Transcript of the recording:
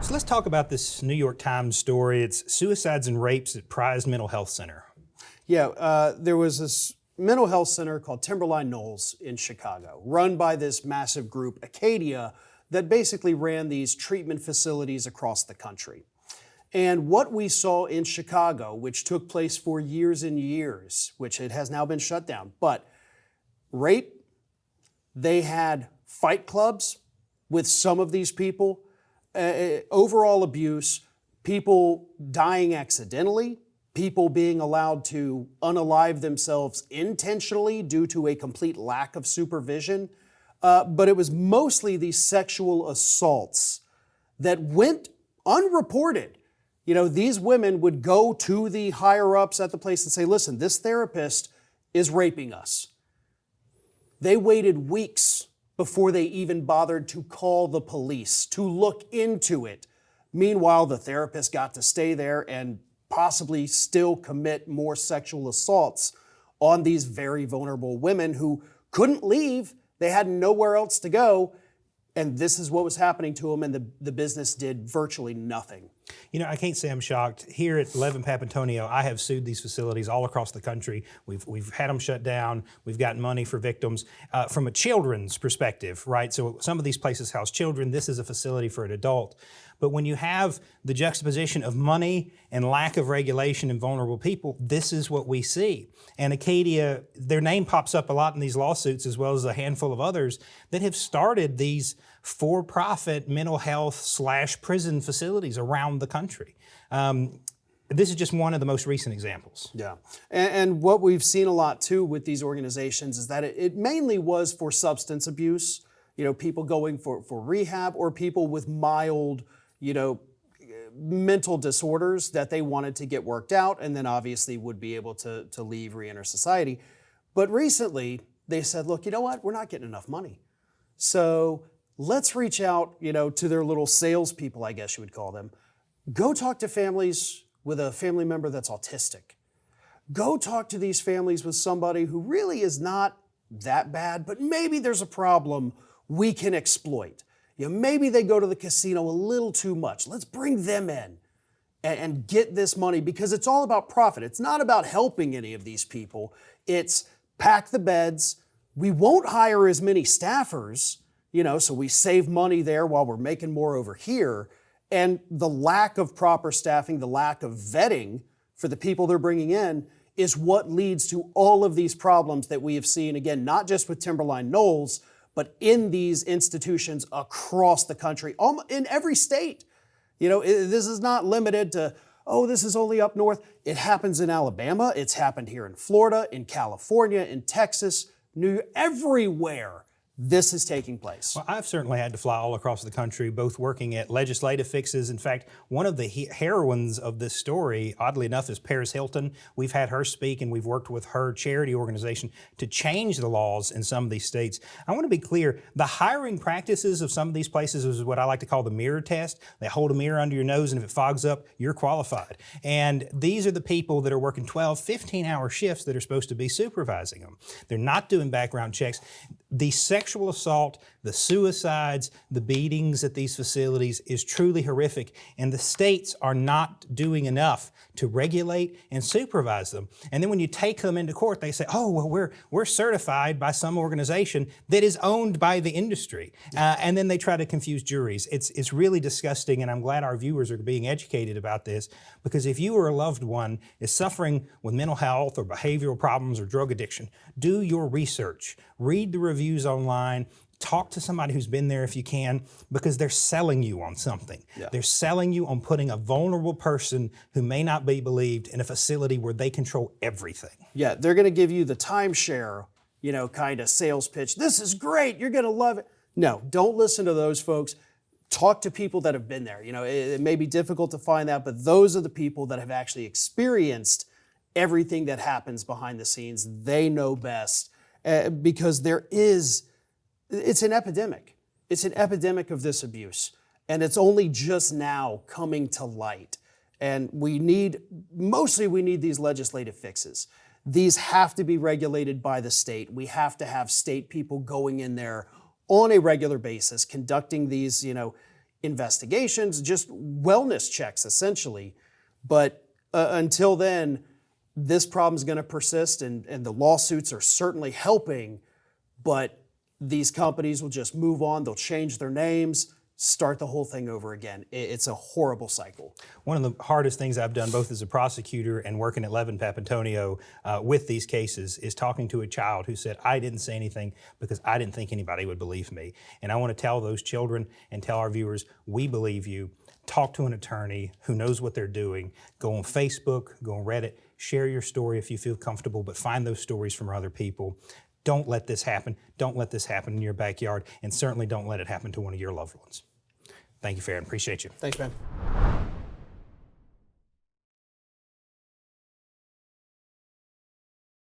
So let's talk about this New York Times story. It's suicides and rapes at Prize Mental Health Center. Yeah, there was this mental health center called Timberline Knolls in Chicago, run by this massive group, Acadia, that basically ran these treatment facilities across the country. And what we saw in Chicago, which took place for years and years, which it has now been shut down, but rape, they had fight clubs with some of these people, overall abuse, people dying accidentally, people being allowed to unalive themselves intentionally due to a complete lack of supervision. But it was mostly these sexual assaults that went unreported. You know, these women would go to the higher ups at the place and say, listen, this therapist is raping us. They waited weeks before they even bothered to call the police to look into it. Meanwhile, the therapist got to stay there and possibly still commit more sexual assaults on these very vulnerable women who couldn't leave. They had nowhere else to go. And this is what was happening to them, and the business did virtually nothing. You know, I can't say I'm shocked. Here at Levin Papantonio, I have sued these facilities all across the country. We've had them shut down. We've gotten money for victims. From a children's perspective, right? So some of these places house children. This is a facility for an adult. But when you have the juxtaposition of money and lack of regulation and vulnerable people, this is what we see. And Acadia, their name pops up a lot in these lawsuits, as well as a handful of others that have started these for-profit mental health / prison facilities around the country. This is just one of the most recent examples. Yeah, and what we've seen a lot too with these organizations is that it mainly was for substance abuse, you know, people going for rehab or people with mild, you know, mental disorders that they wanted to get worked out and then obviously would be able to leave, re-enter society. But recently they said, look, you know what, we're not getting enough money. So let's reach out, you know, to their little salespeople, I guess you would call them. Go talk to families with a family member that's autistic. Go talk to these families with somebody who really is not that bad, but maybe there's a problem we can exploit. You know, maybe they go to the casino a little too much. Let's bring them in and get this money, because it's all about profit. It's not about helping any of these people. It's pack the beds. We won't hire as many staffers, you know, so we save money there while we're making more over here. And the lack of proper staffing, the lack of vetting for the people they're bringing in is what leads to all of these problems that we have seen, again, not just with Timberline Knolls, but in these institutions across the country, in every state. You know, this is not limited to, oh, this is only up north. It happens in Alabama. It's happened here in Florida, in California, in Texas, New York, everywhere. This is taking place. Well, I've certainly had to fly all across the country, both working at legislative fixes. In fact, one of the heroines of this story, oddly enough, is Paris Hilton. We've had her speak, and we've worked with her charity organization to change the laws in some of these states. I want to be clear, the hiring practices of some of these places is what I like to call the mirror test. They hold a mirror under your nose, and if it fogs up, you're qualified. And these are the people that are working 12, 15-hour shifts that are supposed to be supervising them. They're not doing background checks. The sexual assault, the suicides, the beatings at these facilities is truly horrific, and the states are not doing enough to regulate and supervise them. And then when you take them into court, they say, oh, well, we're certified by some organization that is owned by the industry. And then they try to confuse juries. It's really disgusting, and I'm glad our viewers are being educated about this, because if you or a loved one is suffering with mental health or behavioral problems or drug addiction, do your research. Read the reviews online. Talk to somebody who's been there if you can, because they're selling you on something. Yeah. They're selling you on putting a vulnerable person who may not be believed in a facility where they control everything. Yeah, they're going to give you the timeshare, you know, kind of sales pitch. This is great. You're going to love it. No, don't listen to those folks. Talk to people that have been there. You know, it may be difficult to find that, but those are the people that have actually experienced everything that happens behind the scenes. They know best. Because it's an epidemic. It's an epidemic of this abuse. And it's only just now coming to light. And we need these legislative fixes. These have to be regulated by the state. We have to have state people going in there on a regular basis, conducting these, you know, investigations, just wellness checks essentially. But until then, this problem is going to persist, and the lawsuits are certainly helping, but these companies will just move on, they'll change their names, start the whole thing over again. It's a horrible cycle. One of the hardest things I've done, both as a prosecutor and working at Levin Papantonio with these cases, is talking to a child who said, I didn't say anything because I didn't think anybody would believe me. And I want to tell those children and tell our viewers, we believe you. Talk to an attorney who knows what they're doing. Go on Facebook, go on Reddit, share your story if you feel comfortable, but find those stories from other people. Don't let this happen. Don't let this happen in your backyard, and certainly don't let it happen to one of your loved ones. Thank you, Farron. Appreciate you. Thanks, man.